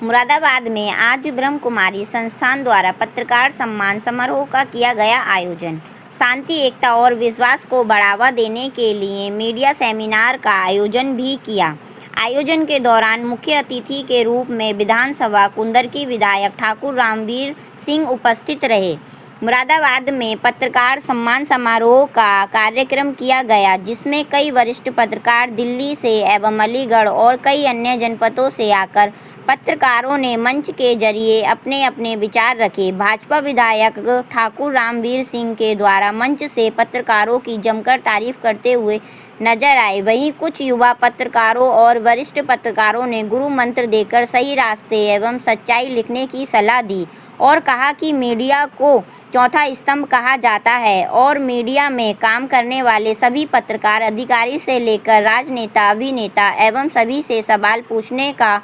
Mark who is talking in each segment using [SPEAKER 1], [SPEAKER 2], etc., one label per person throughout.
[SPEAKER 1] मुरादाबाद में आज ब्रह्म कुमारी संस्थान द्वारा पत्रकार सम्मान समारोह का किया गया आयोजन। शांति, एकता और विश्वास को बढ़ावा देने के लिए मीडिया सेमिनार का आयोजन भी किया। आयोजन के दौरान मुख्य अतिथि के रूप में विधानसभा कुंदर की विधायक ठाकुर रामवीर सिंह उपस्थित रहे। मुरादाबाद में पत्रकार सम्मान समारोह का कार्यक्रम किया गया, जिसमें कई वरिष्ठ पत्रकार दिल्ली से एवं अलीगढ़ और कई अन्य जनपदों से आकर पत्रकारों ने मंच के जरिए अपने अपने विचार रखे। भाजपा विधायक ठाकुर रामवीर सिंह के द्वारा मंच से पत्रकारों की जमकर तारीफ करते हुए नजर आए। वहीं कुछ युवा पत्रकारों और वरिष्ठ पत्रकारों ने गुरु मंत्र देकर सही रास्ते एवं सच्चाई लिखने की सलाह दी और कहा कि मीडिया को चौथा स्तंभ कहा जाता है और मीडिया में काम करने वाले सभी पत्रकार अधिकारी से लेकर राजनेता, अभिनेता एवं सभी से सवाल पूछने का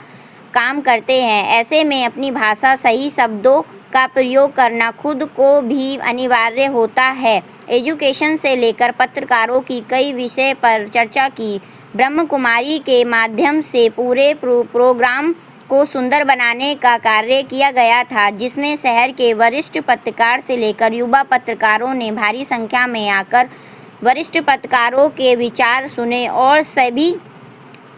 [SPEAKER 1] काम करते हैं। ऐसे में अपनी भाषा, सही शब्दों का प्रयोग करना खुद को भी अनिवार्य होता है। एजुकेशन से लेकर पत्रकारों की कई विषय पर चर्चा की। ब्रह्म कुमारी के माध्यम से पूरे प्रोग्राम को सुंदर बनाने का कार्य किया गया था, जिसमें शहर के वरिष्ठ पत्रकार से लेकर युवा पत्रकारों ने भारी संख्या में आकर वरिष्ठ पत्रकारों के विचार सुने और सभी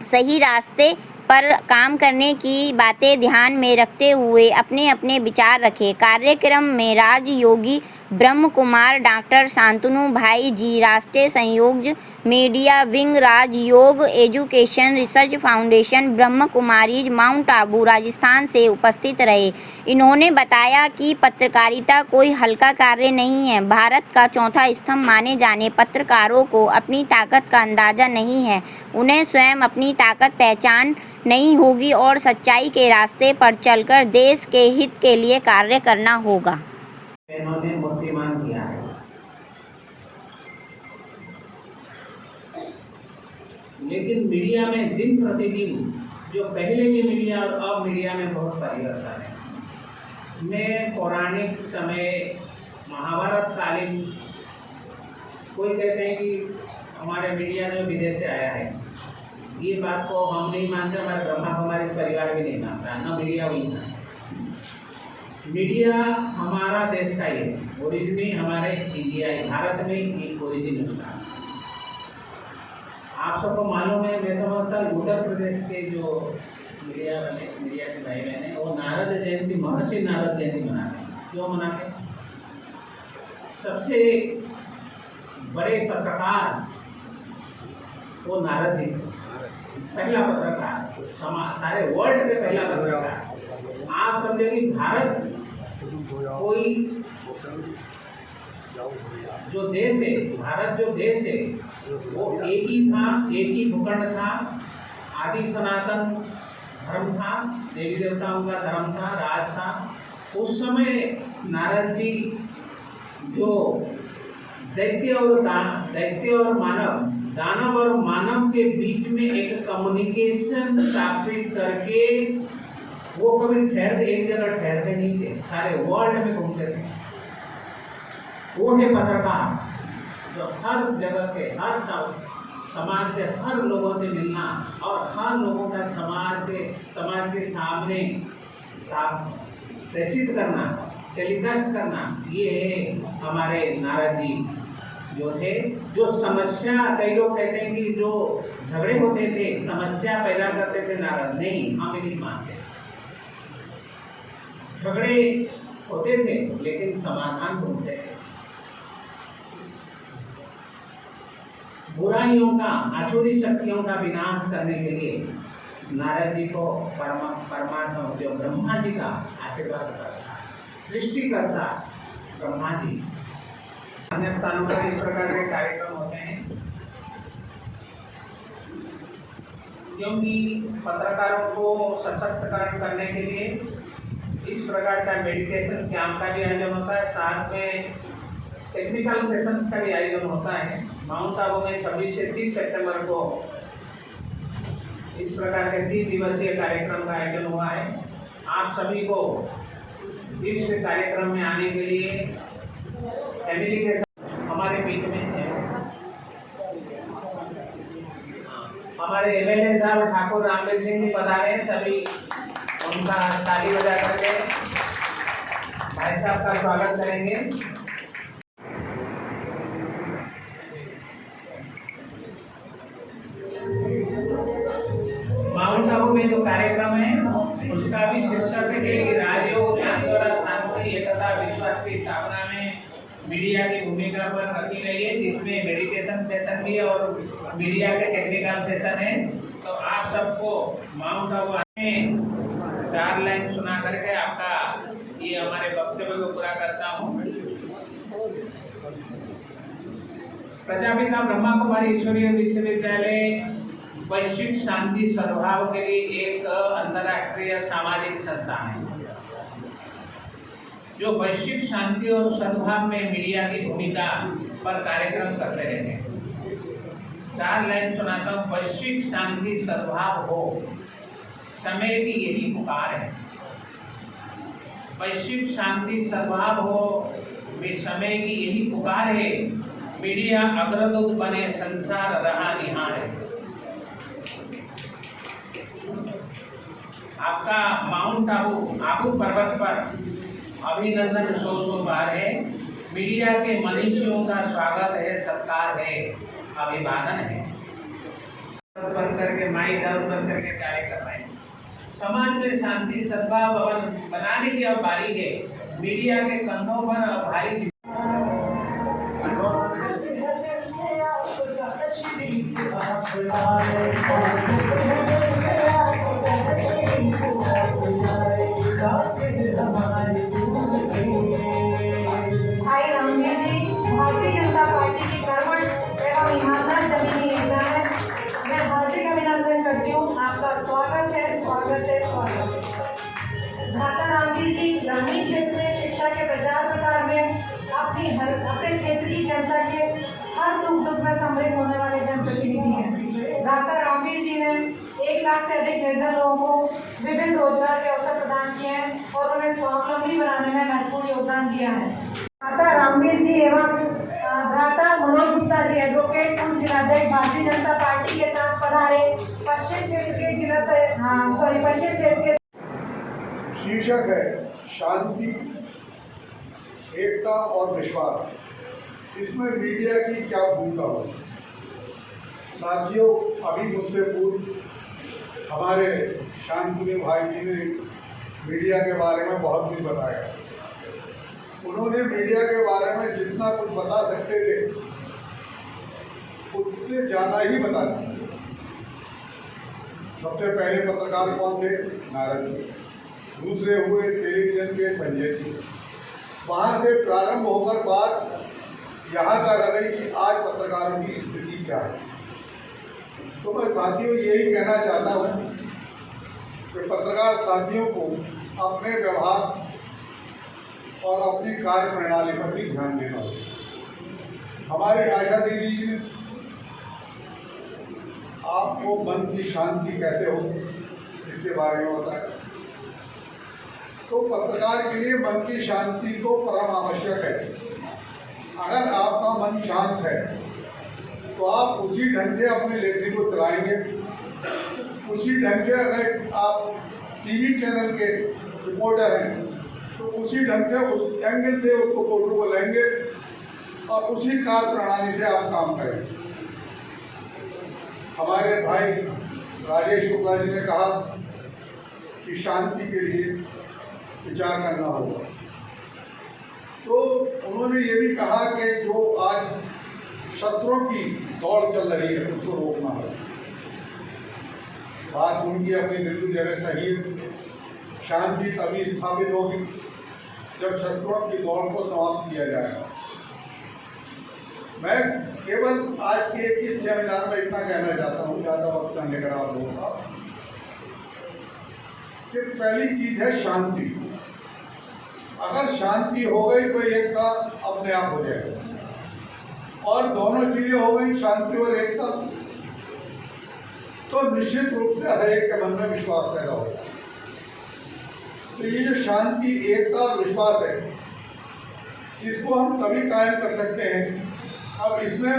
[SPEAKER 1] सही रास्ते पर काम करने की बातें ध्यान में रखते हुए अपने अपने विचार रखे। कार्यक्रम में राजयोगी ब्रह्म कुमार, डॉक्टर शांतनु भाई जी, राष्ट्रीय संयोजक मीडिया विंग, राजयोग एजुकेशन रिसर्च फाउंडेशन, ब्रह्म कुमारीज, माउंट आबू, राजस्थान से उपस्थित रहे। इन्होंने बताया कि पत्रकारिता कोई हल्का कार्य नहीं है। भारत का चौथा स्तंभ माने जाने पत्रकारों को अपनी ताकत का अंदाजा नहीं है। उन्हें स्वयं अपनी ताकत पहचान नहीं होगी और सच्चाई के रास्ते पर चलकर देश के हित के लिए कार्य करना होगा।
[SPEAKER 2] इन्होंने मूर्तिमान किया है। लेकिन मीडिया में दिन प्रतिदिन जो पहले की मीडिया और अब मीडिया में बहुत परिवर्तन है। मैं पौराणिक समय महाभारत कालीन, कोई कहते हैं कि हमारे मीडिया जो विदेश से आया है, ये बात को हम नहीं मानते। हमारे ब्रह्मा हमारे परिवार भी नहीं मानता, न मीडिया वही था। मीडिया हमारा देश का है, ओरिजिन हमारे इंडिया है, भारत में एक ओरिजिन उसका। आप सबको मालूम है, मैं समझता हूँ उत्तर प्रदेश के जो मीडिया के भाई बहन है, वो नारद जयंती, महर्षि नारद जयंती मनाते हैं। क्यों मनाते हैं? सबसे बड़े पत्रकार वो नारद जी, पहला पत्रकार, सारे वर्ल्ड में पहला पत्रकार। आप समझे कि भारत कोई जो देश है, भारत जो देश है वो एक ही था, एक ही भूखंड था, आदि सनातन धर्म था, देवी देवताओं का धर्म था, राज था। उस समय नारद जी जो दैत्य और मानव, दानव और मानव के बीच में एक कम्युनिकेशन स्थापित करके वो कभी एक जगह ठहरते नहीं थे, सारे वर्ल्ड में घूमते थे। वो है पत्रकार, जो हर जगह के, हर समाज से हर लोगों से मिलना और हर लोगों का समाज के सामने प्रेषित करना, टेलीकास्ट करना। ये है हमारे नारद जी जो थे, जो समस्या, कई लोग कहते हैं कि जो झगड़े होते थे समस्या पैदा करते थे नारद। नहीं, हम नहीं मानते। झगड़े होते थे लेकिन समाधान ढूंढते थे। बुराइयों का, आसुरी शक्तियों का विनाश करने के लिए नारद जी को परमात्मा जो ब्रह्मा जी का आशीर्वाद करता, सृष्टिकर्ता ब्रह्मा जी। अन्य स्थानों पर इस प्रकार के कार्यक्रम होते हैं क्योंकि पत्रकारों को सशक्तिकरण करने के लिए इस प्रकार का मेडिटेशन कैंप का भी आयोजन होता है, साथ में टेक्निकल सेशंस का भी आयोजन होता है। माउंट आबू में 26 से 30 सितंबर को इस प्रकार के 3 दिवसीय कार्यक्रम का आयोजन हुआ है। आप सभी को इस कार्यक्रम में आने के लिए फैमिली के साथ हमारे बीच में है हमारे एमएलए साहब ठाकुर रामवीर सिंह जी पधारे हैं। सभी उनका ताली बजा करके भाई साहब का स्वागत करेंगे। माउंट आबू में जो कार्यक्रम है उसका भी शीर्षक है कि राजयोग ज्ञान द्वारा शांति एकता विश्वास की स्थापना में मीडिया की भूमिका पर रखी गई है, जिसमें मेडिटेशन सेशन भी और मीडिया के टेक्निकल सेशन है। तो आप सबको माउंट आबू में 4 लाइन सुना करके आपका ये हमारे वक्तव्य को पूरा करता हूँ। प्रजापिता ब्रह्मा कुमारी ईश्वरीय विश्वविद्यालय वैश्विक शांति सद्भाव के लिए एक अंतर्राष्ट्रीय सामाजिक संस्थान है जो वैश्विक शांति और सद्भाव में मीडिया की भूमिका पर कार्यक्रम करते रहते हैं। 4 लाइन सुनाता हूँ। वैश्विक शांति सद्भाव हो, समय की यही पुकार है। वैश्विक शांति सद्भाव हो, समय की यही पुकार है। मीडिया अग्रदूत बने, संसार रहा निहार है। आपका माउंट आबू पर्वत पर अभिनंदन 100 बार है। मीडिया के मनीषियों का स्वागत है, सत्कार है, अभिवादन है। बंद करके माइक बंद करके कार्य कर रहे हैं। समाज में शांति सद्भाव भवन बनाने की अब बारी है। मीडिया के कंधों पर अब भारी
[SPEAKER 3] भाई रामवीर जी भारतीय जनता पार्टी की कर्मठ एवं ईमानदार जमीनी नेता है। मैं हार्दिक अभिनंदन करती हूँ। आपका स्वागत है, स्वागत है, स्वागत है। भ्राता रामवीर जी ग्रामीण क्षेत्र में शिक्षा के प्रचार प्रसार में अपने क्षेत्र की जनता के हर सुख दुख में सम्मिलित होने वाले जनप्रतिनिधि हैं। भ्राता रामवीर जी ने 1 लाख से अधिक निर्धन लोगों को विभिन्न रोजगार के अवसर प्रदान किए हैं और उन्हें स्वावलंबी बनाने में महत्वपूर्ण योगदान दिया है। भ्राता रामवीर जी एवं भ्राता मनोज गुप्ता जी एडवोकेट पूर्व जिलाध्यक्ष भारतीय जनता पार्टी के साथ पधारे पश्चिम क्षेत्र के
[SPEAKER 4] शीर्षक है शांति, एकता और विश्वास। इसमें मीडिया की क्या भूमिका हो। साथियों, अभी मुझसे पूर्व हमारे शांतनु भाई जी ने मीडिया के बारे में बहुत कुछ बताया। उन्होंने मीडिया के बारे में जितना कुछ बता सकते थे उतने ज़्यादा ही बता दिया। सबसे पहले पत्रकार कौन थे? नारद जी। दूसरे हुए टेलीविजन के संजय जी। वहाँ से प्रारंभ होकर बात यहाँ तक आ गई कि आज पत्रकारों की स्थिति क्या है। तो मैं साथियों यही कहना चाहता हूँ कि पत्रकार साथियों को अपने व्यवहार और अपनी कार्य प्रणाली पर भी ध्यान देना होगा। हमारी आशा दीदी जी ने आपको मन की शांति कैसे हो इसके बारे में बताया। तो पत्रकार के लिए मन की शांति तो परम आवश्यक है। अगर आपका मन शांत है तो आप उसी ढंग से अपने लेखनी को चलाएंगे। उसी ढंग से अगर आप टीवी चैनल के रिपोर्टर हैं तो उसी ढंग से उस एंगल से उसको फोटो को लेंगे और उसी कार्य प्रणाली से आप काम करेंगे। हमारे भाई राजेश शुक्ला जी ने कहा कि शांति के लिए विचार करना होगा। तो उन्होंने ये भी कहा कि जो आज शस्त्रों की दौड़ चल रही है उसको रोकना होगा। बात उनकी अपनी बिल्कुल जगह सही है। शांति तभी स्थापित होगी जब शस्त्रों की दौड़ को समाप्त किया जाएगा। मैं केवल आज के इस सेमिनार में इतना कहना चाहता हूँ, ज़्यादा वक्त न लेकर आप लोगों का, कि पहली चीज है शांति। अगर शांति हो गई तो एकता अपने आप हो जाएगी। और दोनों चीजें हो गई, शांति और एकता, तो निश्चित रूप से हर एक के मन में विश्वास पैदा होगा। तो ये जो शांति, एकता और विश्वास है, इसको हम तभी कायम कर सकते हैं। अब इसमें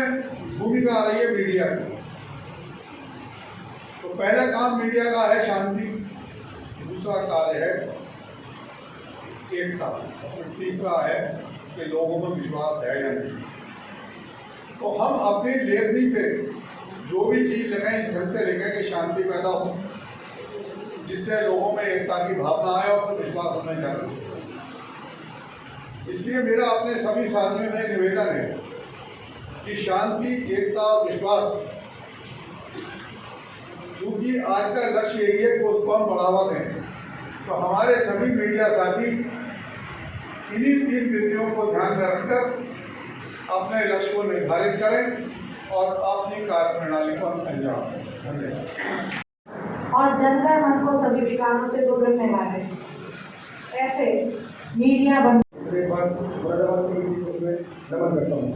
[SPEAKER 4] भूमिका आ रही है मीडिया की। तो पहला काम मीडिया का है शांति, दूसरा कार्य है एकता, और तीसरा है कि लोगों में विश्वास है या नहीं। तो हम अपनी लेखनी से जो भी चीज़ लिखें, इस ढंग से लिखें कि शांति पैदा हो, जिससे लोगों में एकता की भावना आए और विश्वास होने जाए। इसलिए मेरा अपने सभी साथियों से निवेदन है कि शांति, एकता और विश्वास, चूंकि आज का लक्ष्य यही है कि उसको हम बढ़ावा दें, तो हमारे सभी मीडिया साथी इन्हीं 3 बिंदुओं को ध्यान में रखकर अपने लक्ष्य को निर्धारित करें और अपनी कार्य प्रणाली को अंजाम दें। धन्यवाद।
[SPEAKER 3] और जनगण मन को सभी विकारों से दूर रखने वाले ऐसे मीडिया बंद
[SPEAKER 5] नमन करता हूँ।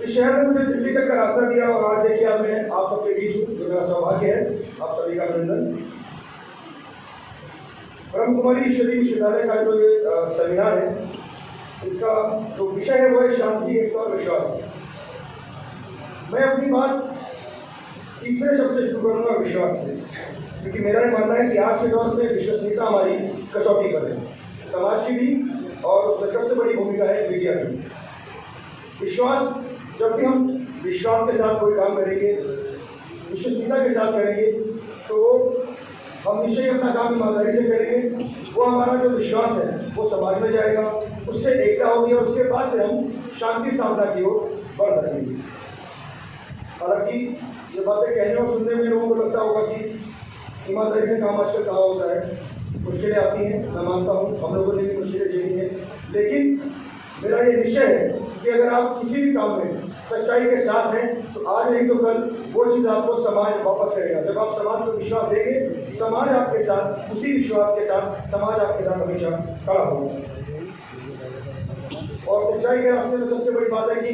[SPEAKER 5] इस शहर ने मुझे दिल्ली तक का रास्ता दिया और आज देखिए अब मैं आप सबके बीच हूँ, जो मेरा सौभाग्य है। आप सभी का अभिनंदन। ब्रह्म कुमारी ईश्वरी विश्वविद्यालय का जो ये सेमिनार है, इसका जो विषय है वो है शांति, एकता और विश्वास। मैं अपनी बात तीसरे शब्द से शुरू करूँगा, विश्वास से, क्योंकि मेरा ये मानना है कि आज के दौर में विश्वसनीयता हमारी कसौटी पर है, समाज की भी, और उसमें सबसे बड़ी भूमिका है मीडिया की। विश्वास, जब भी हम विश्वास के साथ कोई काम करेंगे, विश्वसनीयता के साथ करेंगे, तो हम निश्चय अपना काम ईमानदारी से करेंगे। वो हमारा जो विश्वास है वो समाज में जाएगा, उससे एकता होगी और उसके बाद से हम शांति स्थापना की ओर बढ़ सकेंगे। हालांकि ये बातें कहने और सुनने में लोगों को लगता होगा कि ईमानदारी से काम आजकल कहाँ होता है, मुश्किलें आती हैं, मैं मानता हूँ, हम लोगों ने भी मुश्किलें झेली हैं, लेकिन मेरा ये निश्चय है कि अगर आप किसी भी काम में सच्चाई के साथ हैं तो आज नहीं तो कल वो चीज़ आपको समाज वापस करेगा। जब आप समाज को विश्वास देंगे, समाज आपके साथ, उसी विश्वास के साथ समाज आपके साथ हमेशा खड़ा होगा। और सच्चाई के रास्ते में सबसे बड़ी बात है कि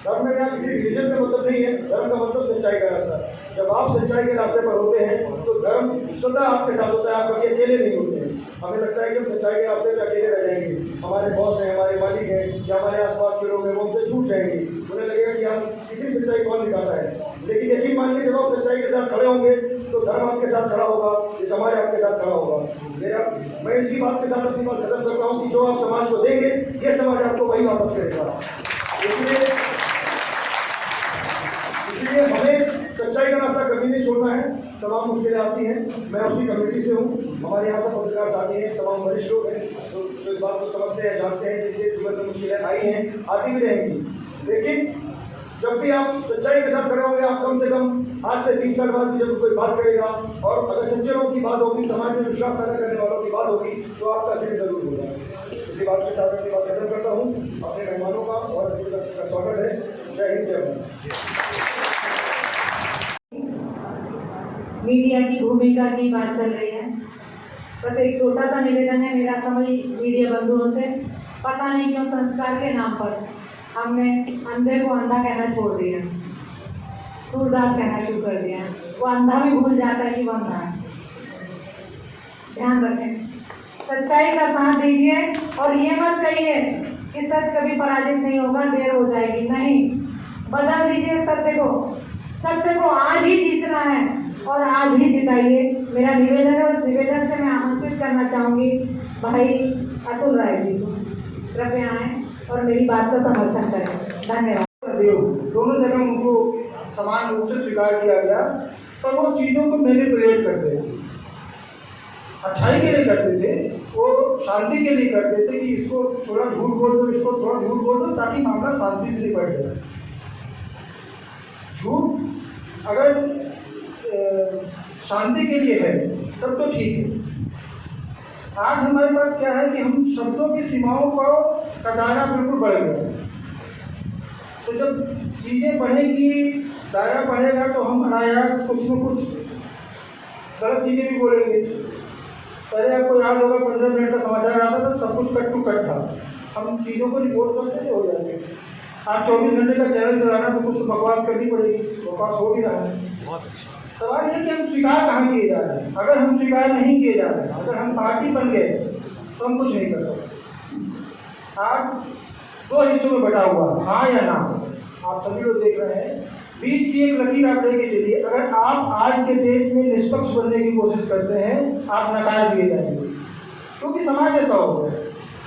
[SPEAKER 5] धर्म में यहाँ किसी रिलीजन से मतलब नहीं है, धर्म का मतलब सच्चाई का रास्ता। जब आप सच्चाई के रास्ते पर होते हैं तो धर्म स्वतः आपके साथ होता है, आप कभी अकेले नहीं होते हैं। हमें लगता है कि हम सच्चाई के रास्ते पे अकेले रह जाएंगे, हमारे बॉस हैं, हमारे मालिक हैं या हमारे आसपास के लोग हैं, वो हमसे छूट जाएंगे, उन्हें लगेगा कि हम कितनी सच्चाई कौन दिखाता है। लेकिन यकीन मानिए, जब आप सच्चाई के साथ खड़े होंगे तो धर्म आपके साथ खड़ा होगा, ये समाज आपके साथ खड़ा होगा। मैं इसी बात के साथ अपनी बात खत्म करता हूँ कि जो आप समाज को देंगे, ये समाज आपको वही वापस करेगा। इसलिए हमें सच्चाई का रास्ता कभी नहीं छोड़ना है। तमाम मुश्किलें आती हैं, मैं उसी कम्युनिटी से हूँ, हमारे यहाँ से पत्रकार साथी हैं, तमाम वरिष्ठ लोग हैं जो इस बात को समझते हैं, जानते हैं, जिनके जीवन में मुश्किलें आई हैं, आती भी रहेंगी। लेकिन जब भी आप सच्चाई के साथ खड़े होंगे, आप कम से कम आज से 20 साल बाद भी जब कोई बात करेगा और अगर सच्चे लोगों की बात होगी, समाज में विश्वास पैदा करने वालों की बात होगी, तो आपका सिर जरूर होगा। इसी बात के साथ अपनी बात खत्म करता हूँ। अपने मेहमानों का और का स्वागत है। जय हिंद, जय भारत।
[SPEAKER 3] मीडिया की भूमिका की बात चल रही है। बस एक छोटा सा निवेदन है मेरा सभी मीडिया बंधुओं से। पता नहीं क्यों संस्कार के नाम पर हमने अंधे को अंधा कहना छोड़ दिया, सूरदास कहना शुरू कर दिया। वो अंधा भी भूल जाता है कि वो अंधा है। ध्यान रखें, सच्चाई का साथ दीजिए और ये मत कहिए कि सच कभी पराजित नहीं होगा, देर हो जाएगी। नहीं, बदल दीजिए सत्य को। सत्य को आज ही जीतना है और आज ही जिताइए। मेरा निवेदन है, उस निवेदन से मैं आमंत्रित करना चाहूँगी भाई अतुल राय जी को, कृपया आएँ और मेरी बात का समर्थन करें। धन्यवाद।
[SPEAKER 5] दोनों जगह उनको समान रूप से स्वीकार किया गया, पर वो चीज़ों को मैनिपुलेट करते थे, अच्छाई के लिए करते थे, वो शांति के लिए करते थे कि इसको थोड़ा झूठ बोल दो, इसको थोड़ा झूठ बोल दो, ताकि मामला शांति से निपट जाए। झूठ अगर शांति के लिए है तब तो ठीक है। आज हमारे पास क्या है कि हम शब्दों की सीमाओं का दायरा बिल्कुल बढ़ गया। तो जब चीज़ें बढ़ेंगी, दायरा बढ़ेगा, तो हम अनायास कुछ न कुछ गलत चीज़ें भी बोलेंगे। पहले आपको याद होगा 15 मिनट का समाचार आता था, सब कुछ कट टू कट था, हम चीज़ों को रिपोर्ट करते थे, हो जाते। आज 24 घंटे का चैनल चलाना तो कुछ बकवास करनी पड़ेगी, बकवास हो भी रहा है। सवाल ये कि हम स्वीकार कहाँ किए जा रहे हैं। अगर हम स्वीकार नहीं किए जा रहे हैं, अगर हम पार्टी बन गए तो हम कुछ नहीं कर सकते। आज 2 हिस्सों में बटा हुआ, हाँ या ना। आप सभी लोग देख रहे हैं, बीच की एक लकीर आप लेके चलिए। अगर आप आज के डेट में निष्पक्ष बनने की कोशिश करते हैं, आप नकार दिए जाएंगे, क्योंकि समाज ऐसा हो गया।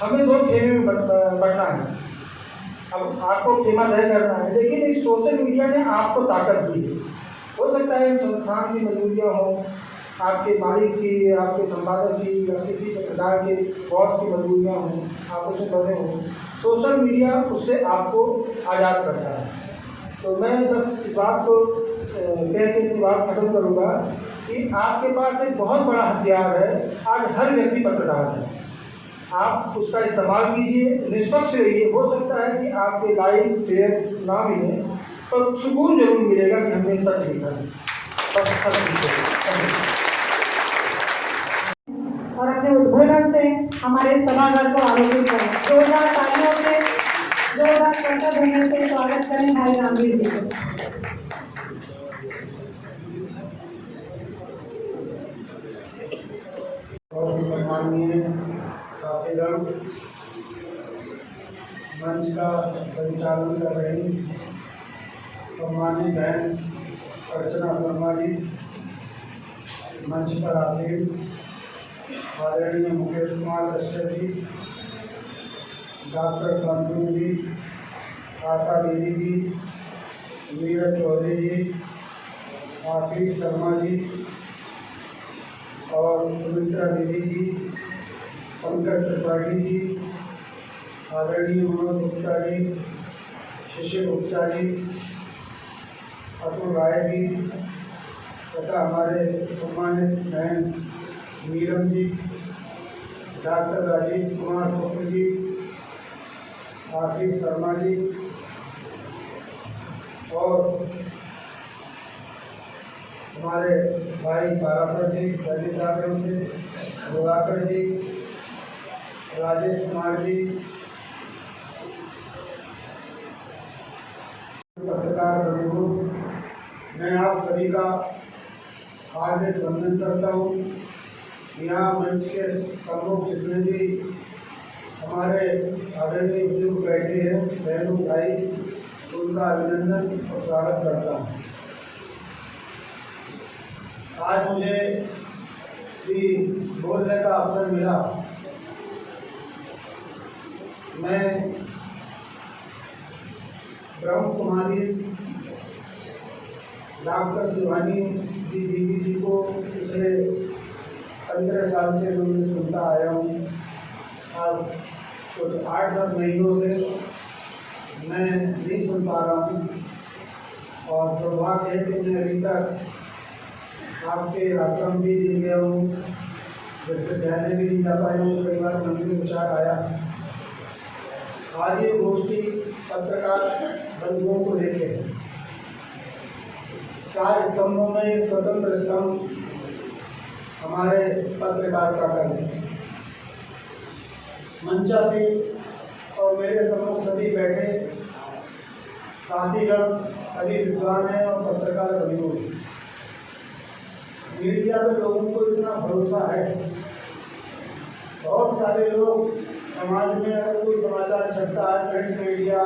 [SPEAKER 5] हमें 2 खेमे में बढ़ना है, अब आपको खेमा तय करना है, लेकिन इस सोशल मीडिया ने आपको ताकत दी है। हो सकता है संस्थान की मजबूरियाँ हों, आपके मालिक की, आपके संपादक की, या किसी प्रकार के बॉस की मजबूरियाँ हों, आप उससे बने हों, सोशल मीडिया उससे आपको आज़ाद करता है। तो मैं बस इस बात को कह के अपनी बात खत्म करूँगा कि आपके पास एक बहुत बड़ा हथियार है। आज हर व्यक्ति पत्रकार है, आप उसका इस्तेमाल कीजिए, निष्पक्ष रहिए। हो सकता है कि आपके लाइक शेयर ना मिले, पर सुकून जरूर मिलेगा कि हमने सच लिखा है। बस सच लिखा।
[SPEAKER 3] और अपने उद्बोधन से हमारे सभागार को आलोकित करें। जोरदार तालियों से, जोरदार करतब ध्वनियों से स्वागत करें भाई रामवीर जी को।
[SPEAKER 5] और सम्माननीय साथीगण, मंच का संचालन कर रही सम्मानित बहन अर्चना शर्मा जी, मंच पर आसीन आदरणीय मुकेश कुमार कश्यप जी, डॉक्टर शांतनु जी, आशा दीदी जी, नीरज चौधरी जी, आशीष शर्मा जी और सुमित्रा दीदी जी, पंकज त्रिपाठी जी, आदरणीय मनोज गुप्ता जी, शिशिर गुप्ता जी, अतुल राय जी तथा हमारे सम्मानित बहन नीलम जी, डॉक्टर राजीव कुमार शुक्ल जी, आशीष शर्मा जी और हमारे भाई पारासर जी, दलित आश्रम से दिवाकर जी, राजेश कुमार जी, पत्रकार बंधु, मैं आप सभी का हार्दिक वंदन करता हूँ। यहाँ मंच के सम्मुख जितने भी हमारे आदरणीय बुजुर्ग बैठे हैं, बहनों भाई, उनका अभिनंदन और स्वागत करता हूँ। आज मुझे भी बोलने का अवसर मिला। मैं ब्रह्म कुमारी डॉक्टर शिवानी जी दीदी जी को पिछले 15 साल से मैं सुनता आया हूँ। अब कुछ 8-10 महीनों से मैं नहीं सुन पा रहा हूँ और दुर्भाग्य है कि मैं अभी तक आपके आश्रम भी नहीं गया हूँ, विश्वविद्यालय भी नहीं जा पाया हूँ, कई बार मन में विचार आया। आज ये गोष्ठी पत्रकार बंधुओं को लेके है। 4 स्तंभों में एक स्वतंत्र स्तंभ हमारे पत्रकारिता का है। मंचा से और मेरे सम्मुख सभी बैठे साथीगण सभी विद्वान हैं और पत्रकार बंधु हैं। मीडिया पे लोगों को इतना भरोसा है, बहुत सारे लोग समाज में अगर कोई समाचार छपता है प्रिंट मीडिया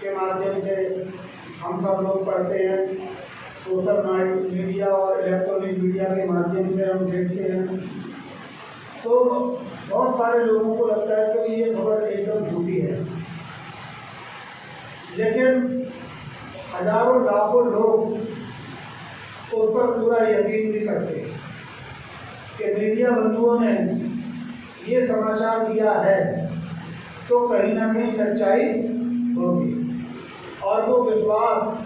[SPEAKER 5] के माध्यम से हम सब लोग पढ़ते हैं, सोशल मीडिया और इलेक्ट्रॉनिक मीडिया के माध्यम से हम देखते हैं, तो बहुत सारे लोगों को लगता है कि ये खबर एकदम झूठी है। लेकिन हजारों लाखों लोग उस पर पूरा यकीन भी करते हैं कि मीडिया बंधुओं ने ये समाचार दिया है तो कहीं ना कहीं सच्चाई होगी। और वो विश्वास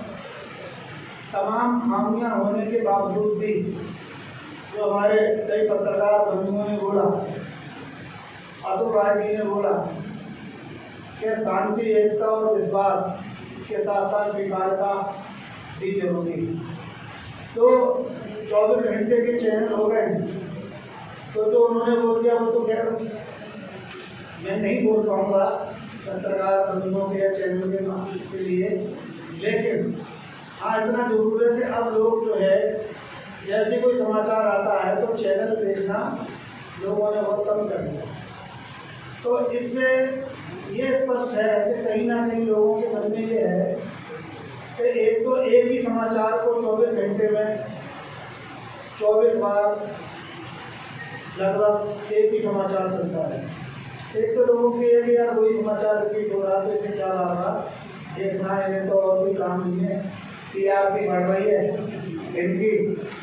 [SPEAKER 5] तमाम खामियां होने के बावजूद भी जो हमारे कई पत्रकार बंधुओं ने बोला, अतुल राय जी ने बोला कि शांति, एकता और विश्वास के साथ साथ स्वीकारता भी जरूरी है। तो 24 घंटे के चैनल हो गए, तो जो उन्होंने बोल दिया वो तो खैर मैं नहीं बोल पाऊँगा पत्रकार बंधुओं के या चैनल के लिए, लेकिन हाँ इतना जरूर है कि अब लोग जो है जैसे कोई समाचार आता है तो चैनल देखना लोगों ने बहुत कम कर दिया। तो इससे
[SPEAKER 6] ये स्पष्ट है कि कहीं ना कहीं लोगों के मन में ये है कि एक ही समाचार को 24 घंटे में 24 बार लगभग एक ही समाचार चलता है। एक तो लोगों के ये कि यार वही समाचार रिपीट हो रहा तो इसे क्या बार बार देखना है, इन्हें तो और कोई काम नहीं है, टीआरपी बढ़ रही है इनकी,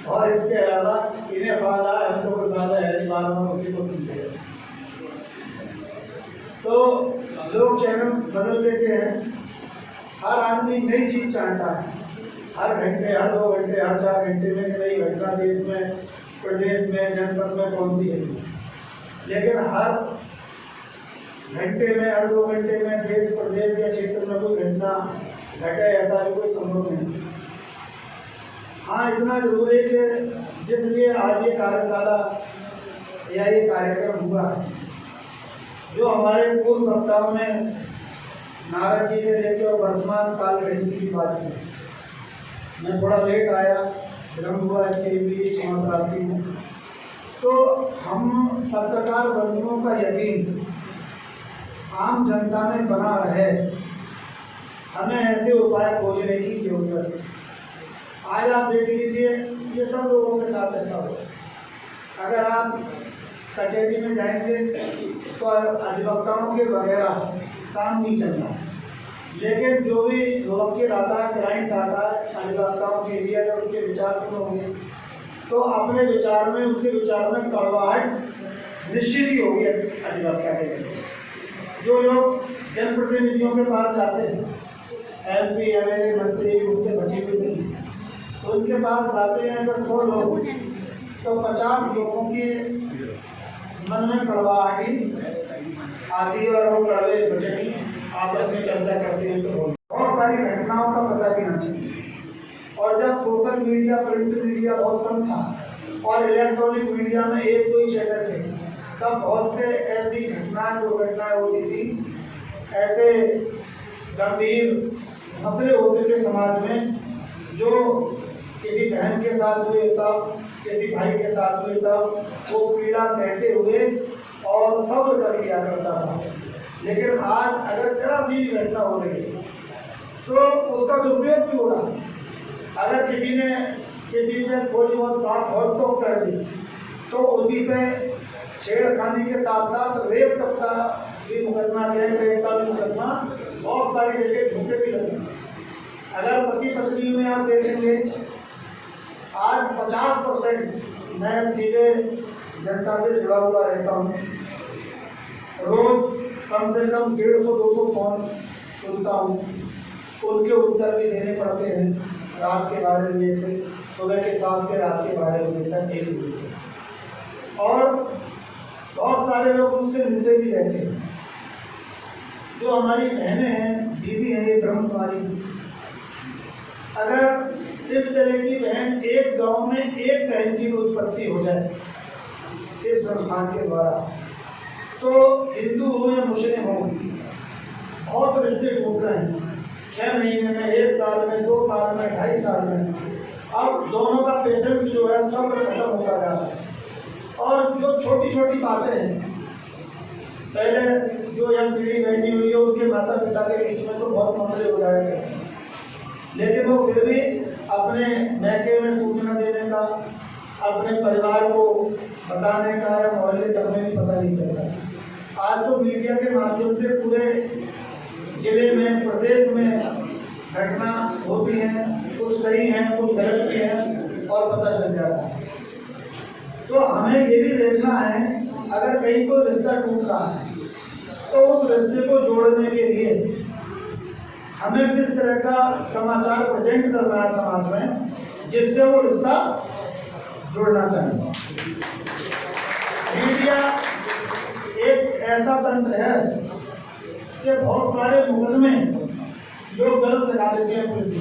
[SPEAKER 6] और इसके अलावा इन्हें फायदा है, हमको कोई फायदा है नहीं, बार बार उसी को सुनते हैं। तो लोग चैनल बदल देते हैं। हर आदमी नई चीज़ चाहता है, हर घंटे, हर 2 घंटे, हर 4 घंटे में नई घटना देश में, प्रदेश में, जनपद में कौन सी है, लेकिन हर घंटे में, हर 2 घंटे में देश, प्रदेश या क्षेत्र में कोई घटना घटे ऐसा भी कोई संभव नहीं। हाँ, इतना जरूर है कि जिसलिए आज ये कार्यशाला या ये कार्यक्रम हुआ है, जो हमारे पूर्व वक्ताओं ने नारद जी से लेकर वर्तमान काल घड़ी की बात की। मैं थोड़ा लेट आया, विलम्ब हुआ, इसके लिए क्षमा प्रार्थी हूँ। तो हम पत्रकार बंधुओं का यकीन आम जनता में बना रहे, हमें ऐसे उपाय खोजने की जरूरत है। आज आप देख लीजिए, ये सब लोगों के साथ ऐसा हो। अगर आप कचहरी में जाएंगे तो अधिवक्ताओं के वगैरह काम नहीं चल रहा है, लेकिन जो भी मुवक्किल आता है, क्लाइंट आता है अधिवक्ताओं के लिए, अगर उसके विचार सुनोगे तो अपने विचार में, उसके विचार में कड़वाहट निश्चित ही होगी अधिवक्ता के लिए। जो लोग जनप्रतिनिधियों के पास जाते हैं, MP, MLA, मंत्री, उससे बची हुई नहीं है, तो उनके पास आते हैं अगर 100 लोग तो 50 लोगों के मन में कड़वाहट आती है और वो कड़वे बचनी आपस में चर्चा करते हैं। तो बहुत सारी घटनाओं का पता भी ना चले। और जब सोशल मीडिया, प्रिंट मीडिया बहुत कम था और इलेक्ट्रॉनिक मीडिया में 1-2 ही चैनल थे, तब बहुत से ऐसी घटनाएं, दुर्घटनाएं होती थी, ऐसे गंभीर मसले होते थे समाज में, जो किसी बहन के साथ हुए तब, किसी भाई के साथ हुए तब, वो पीड़ा सहते हुए और सब्र कर लिया करता था। लेकिन आज अगर जरा सी भी घटना हो रही है तो उसका दुरुपयोग भी हो रहा है। अगर किसी ने थोड़ी बहुत बात और तो कर दी तो उसी पे छेड़खानी के साथ साथ रेप तक का भी मुकदमा, गैंग रेप का भी मुकदमा बहुत सारी जगह झूठे भी लगे। अगर पति पत्नी में आप देखेंगे, आज 50% मैं सीधे जनता से जुड़ा हुआ रहता हूँ, रोज कम से कम 150-200 फोन सुनता हूँ, उनके उत्तर भी देने पड़ते हैं। रात के 12 बजे से सुबह के 7 से रात के 12 बजे तक, 1 बजे तक, और बहुत सारे लोग उनसे मिलते भी रहते हैं। जो हमारी बहनें हैं, दीदी हैं, ये ब्रह्म कुमारी से, अगर इस तरह की बहन एक गांव में एक बहन की उत्पत्ति हो जाए इस संस्थान के द्वारा, तो हिंदू हो या मुस्लिम हो, बहुत रिश्ते टूट रहे हैं। 6 महीने में, 1 साल में, 2 साल में, 2.5 साल में, अब दोनों का पेशेंस जो है सब खत्म होता जा रहा है। और जो छोटी छोटी बातें हैं, पहले जो यंग पीढ़ी बैठी हुई है उनके माता पिता के बीच में तो बहुत मसले हो जाएंगे, लेकिन वो फिर भी अपने मैके में सूचना देने का, अपने परिवार को बताने का या मोहल्ले तक में भी पता नहीं चलता। आज तो मीडिया के माध्यम से पूरे जिले में, प्रदेश में घटना होती हैं, कुछ सही हैं, कुछ गलत भी हैं, और पता चल जाता है। तो हमें ये भी देखना है, अगर कहीं कोई रिश्ता टूट रहा है तो उस रिश्ते को जोड़ने के लिए हमें किस तरह का समाचार प्रेजेंट करना है समाज में, जिससे वो रिश्ता जुड़ना चाहिए। मीडिया एक ऐसा तंत्र है कि बहुत सारे मुकदमे लोग गलत लगा देते हैं पुलिस से,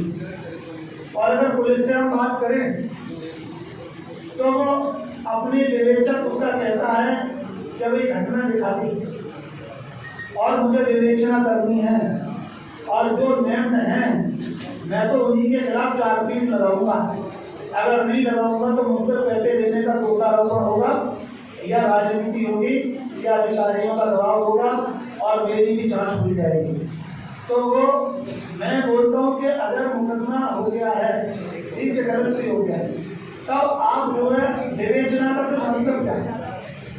[SPEAKER 6] और अगर पुलिस से हम बात करें तो वो अपनी विवेचक उसका कहता है कि अभी घटना दिखा दी और मुझे विवेचना करनी है, और जो नेम्ड हैं मैं तो उन्हीं के खिलाफ चार्जशीट लगाऊंगा, अगर नहीं लगाऊंगा तो मुझ पर पैसे लेने का दोषारोपण होगा, या राजनीति होगी, या अधिकारियों का दबाव होगा, और मेरी भी जांच खुल जाएगी। तो वो मैं बोलता हूँ कि अगर मुकदमा हो गया है, ठीक है, गलत भी हो गया है, तब आप जो है विवेचना का तो मतलब क्या है?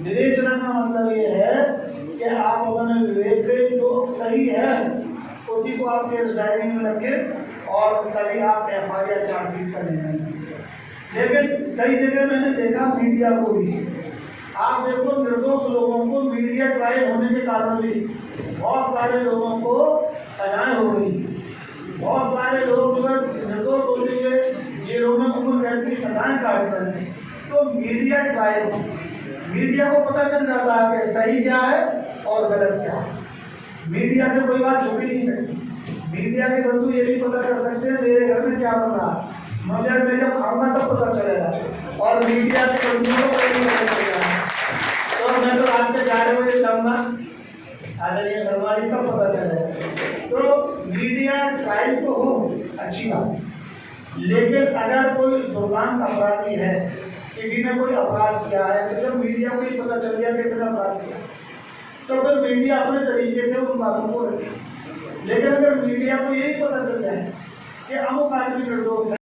[SPEAKER 6] विवेचना का मतलब ये है कि आप अपने विवेक से जो सही है उसी को आप केस डायरी में रखें और तभी आप FIR चार्जशीट का निर्णय लें। लेकिन कई जगह मैंने देखा मीडिया को भी, आप देखो निर्दोष लोगों को मीडिया ट्रायल होने के कारण भी बहुत सारे लोगों को सजाएं हो गई, बहुत सारे लोग जो है निर्दोष होते हुए जेलों में उम्र कैद की सजाएं काट रहे हैं। तो मीडिया ट्रायल, मीडिया को पता चल जाता है कि सही क्या है और गलत क्या है। मीडिया से कोई बात छुपी नहीं सकती। मीडिया के बंधु ये भी पता कर सकते हैं मेरे घर में क्या बन रहा है, मगर मैं जब खाऊंगा तब पता चलेगा, और मीडिया के बंधुओं को कोई नहीं पता चलेगा। तो मैं तो रात के 11 बजे जाऊँगा, आदरणीय धर्माजी तब पता चलेगा। तो मीडिया ट्रायल तो हो, अच्छी बात है, लेकिन अगर कोई दुर्भाग्य अपराधी है, किसी ने कोई अपराध किया है, तो जब मीडिया को ही पता चल गया कि इतना अपराध किया, तो फिर मीडिया अपने तरीके से उन बातों को रखे। लेकिन अगर मीडिया को यही पता चल जाए कि अमुक आदमी निर्दोष है,